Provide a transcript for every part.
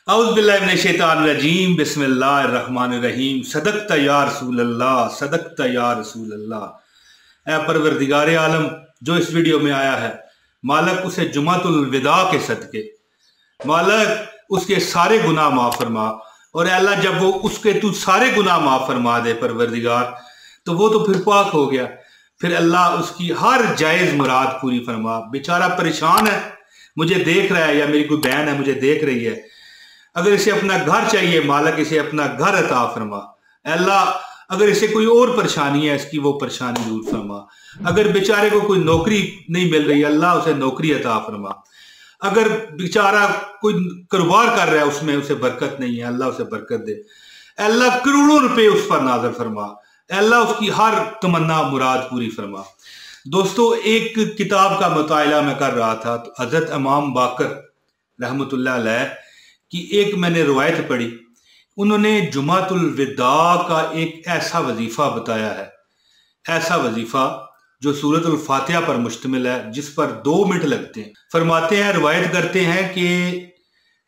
औज़ुबिल्लाहिमिनश्शैतानिर्रजीम बिस्मिल्लाहिर्रहमानिर्रहीम सदक़्त या रसूल अल्लाह सदक़्त या रसूल अल्लाह। ऐ परवरदिगार आलम, जो इस वीडियो में आया है, मालक उसे जुमातुल विदा के सदके मालक उसके सारे गुनाह माफ़ फरमा। और अल्लाह जब वो उसके तू सारे गुनाह माफ़ फरमा दे परवरदिगार, तो वो तो फिर पाक हो गया। फिर अल्लाह उसकी हर जायज़ मुराद पूरी फरमा। बेचारा परेशान है, मुझे देख रहा है, या मेरी कोई बहन है मुझे देख रही है, अगर इसे अपना घर चाहिए मालक इसे अपना घर अता फरमा। अल्लाह अगर इसे कोई और परेशानी है इसकी वो परेशानी दूर फरमा। अगर बेचारे को कोई नौकरी नहीं मिल रही, अल्लाह उसे नौकरी अता फरमा। अगर बेचारा कोई कारोबार कर रहा है उसमें उसे बरकत नहीं है, अल्लाह उसे बरकत दे। अल्लाह करोड़ों रुपए उस पर नाज़िल फरमा। अल्लाह उसकी हर तमन्ना मुराद पूरी फरमा। दोस्तों, एक किताब का मुताला मैं कर रहा था तो हज़रत इमाम बाकर रहमतुल्लाह अलैह की एक मैंने रवायत पढ़ी। उन्होंने जुमातुल विदा का एक ऐसा वजीफा बताया है, ऐसा वजीफा जो सूरतुल फातिहा पर मुश्तमिल है, जिस पर 2 मिनट लगते हैं। फरमाते हैं, रवायत करते हैं कि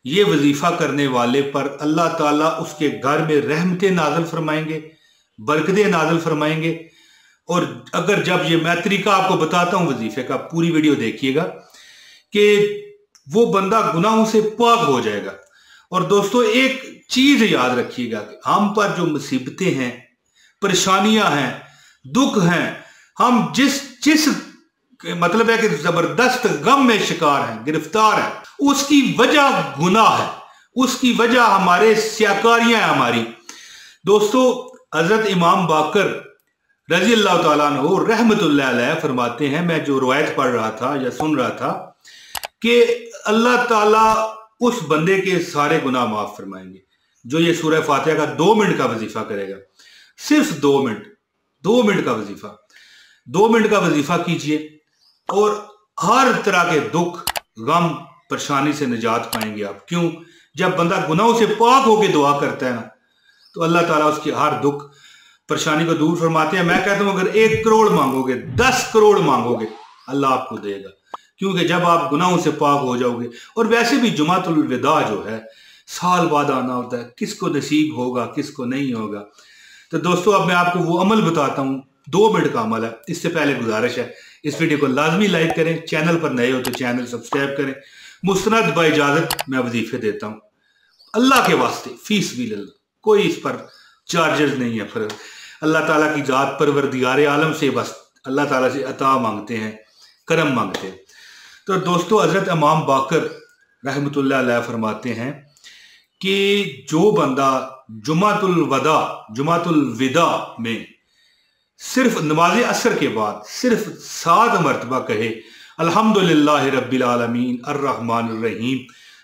ये वजीफा करने वाले पर अल्लाह ताला उसके घर में रहमतें नाज़िल फरमाएंगे, बरकतें नाज़िल फरमाएंगे। और अगर जब ये मैं तरीका आपको बताता हूँ वजीफे का, पूरी वीडियो देखिएगा, कि वो बंदा गुनाहों से पाक हो जाएगा। और दोस्तों, एक चीज याद रखिएगा कि हम पर जो मुसीबतें हैं, परेशानियां हैं, दुख हैं, हम जिस जिस मतलब है कि जबरदस्त गम में शिकार हैं, गिरफ्तार हैं, उसकी वजह गुनाह है, उसकी वजह हमारे स्याकारियां हैं हमारी। दोस्तों, हजरत इमाम बाकर रजी अल्लाह ताला अन्हु रहमतुल्लाह अलैह फरमाते हैं, मैं जो रवायत पढ़ रहा था या सुन रहा था, कि अल्लाह ताला उस बंदे के सारे गुनाह माफ फरमाएंगे जो ये सूरह फातिहा का 2 मिनट का वजीफा करेगा। सिर्फ 2 मिनट, 2 मिनट का वजीफा, 2 मिनट का वजीफा कीजिए और हर तरह के दुख, गम, परेशानी से निजात पाएंगे आप। क्यों? जब बंदा गुनाहों से पाक होकर दुआ करता है ना, तो अल्लाह ताला उसकी हर दुख परेशानी को दूर फरमाते हैं। मैं कहता हूं, अगर 1 करोड़ मांगोगे, 10 करोड़ मांगोगे, अल्लाह आपको देगा, क्योंकि जब आप गुनाहों से पाक हो जाओगे। और वैसे भी जुमातुल विदा जो है साल बाद आना होता है, किसको नसीब होगा किसको नहीं होगा। तो दोस्तों, अब मैं आपको वो अमल बताता हूँ, 2 मिनट का अमल है। इससे पहले गुजारिश है, इस वीडियो को लाजमी लाइक करें, चैनल पर नए हो तो चैनल सब्सक्राइब करें। मुस्तनद बाइजाजत मैं वजीफे देता हूँ, अल्लाह के वास्ते, फीस भी ले, कोई इस पर चार्जेस नहीं है। फिर अल्लाह ताला की जात परवरदिगार आलम से बस अल्लाह ताला से अता मांगते हैं, करम मांगते हैं। तो दोस्तों, हजरत इमाम बाकर रहमतुल्लाह अलैह फरमाते हैं कि जो बंदा जुमातुल विदा में सिर्फ नमाज असर के बाद सिर्फ 7 मरतबा कहे, अल्हम्दुलिल्लाहि रब्बिल आलमीन अर्रहमानिर रहीम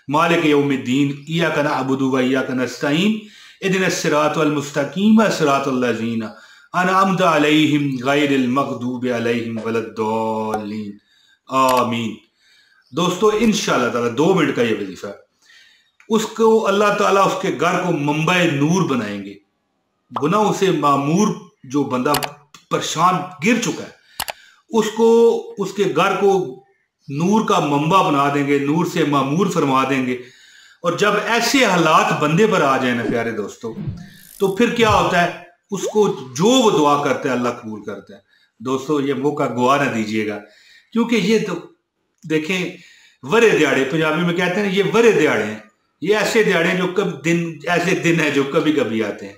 मालिक यौमिद्दीन इय्याका नअबुदु व इय्याका नस्तईन इहदिनस सिरातल मुस्तकीम सिरातल लज़ीना अनअमता अलैहिम गैरिल मग़दूबि अलैहिम वलद्दाल्लीन आमीन। दोस्तों, इंशाअल्लाह ताला 2 मिनट का ये वजीफा है, उसको अल्लाह ताला उसके घर को मंबे नूर बनाएंगे। गुनाहों से मामूर जो बंदा परेशान गिर चुका है, उसको उसके घर को नूर का मंबा बना देंगे, नूर से मामूर फरमा देंगे। और जब ऐसे हालात बंदे पर आ जाए ना प्यारे दोस्तों, तो फिर क्या होता है, उसको जो वो दुआ करता है अल्लाह कबूल करता है। दोस्तों, ये मौका गवा ना दीजिएगा, क्योंकि ये तो देखें, वरे दिहाड़े पंजाबी में कहते हैं, ये वरे दिहाड़े हैं, ये ऐसे दिहाड़े हैं जो ऐसे दिन है जो कभी कभी आते हैं।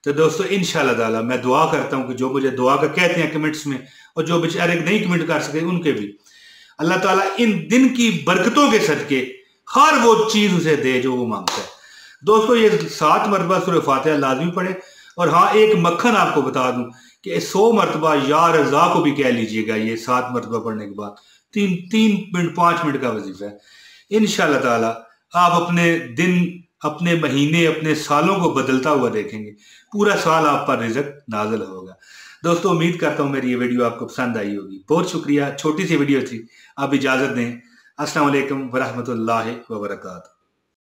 तो दोस्तों, इंशाअल्लाह ताला मैं दुआ करता हूं कि जो मुझे दुआ का कहते हैं कमेंट्स में, और जो बेचारे नहीं कमेंट कर सके उनके भी अल्लाह ताला इन दिन की बरकतों के सदके हर वो चीज उसे दे जो वो मांगता है। दोस्तों, ये 7 मरतबा सूरह फातिहा लाजमी पढ़े। और हाँ, एक मक्खन आपको बता दूं कि 100 मरतबा या रज़ा को भी कह लीजिएगा, ये 7 मरतबा पढ़ने के बाद 3 मिनट 5 मिनट का वजीफा है। इंशाअल्लाह ताला आप अपने दिन, अपने महीने, अपने सालों को बदलता हुआ देखेंगे। पूरा साल आप पर रिज़्क नाज़िल होगा। दोस्तों, उम्मीद करता हूँ मेरी ये वीडियो आपको पसंद आई होगी। बहुत शुक्रिया, छोटी सी वीडियो थी, आप इजाज़त दें। अस्सलाम वालेकुम व रहमतुल्लाहि व बरकातहू।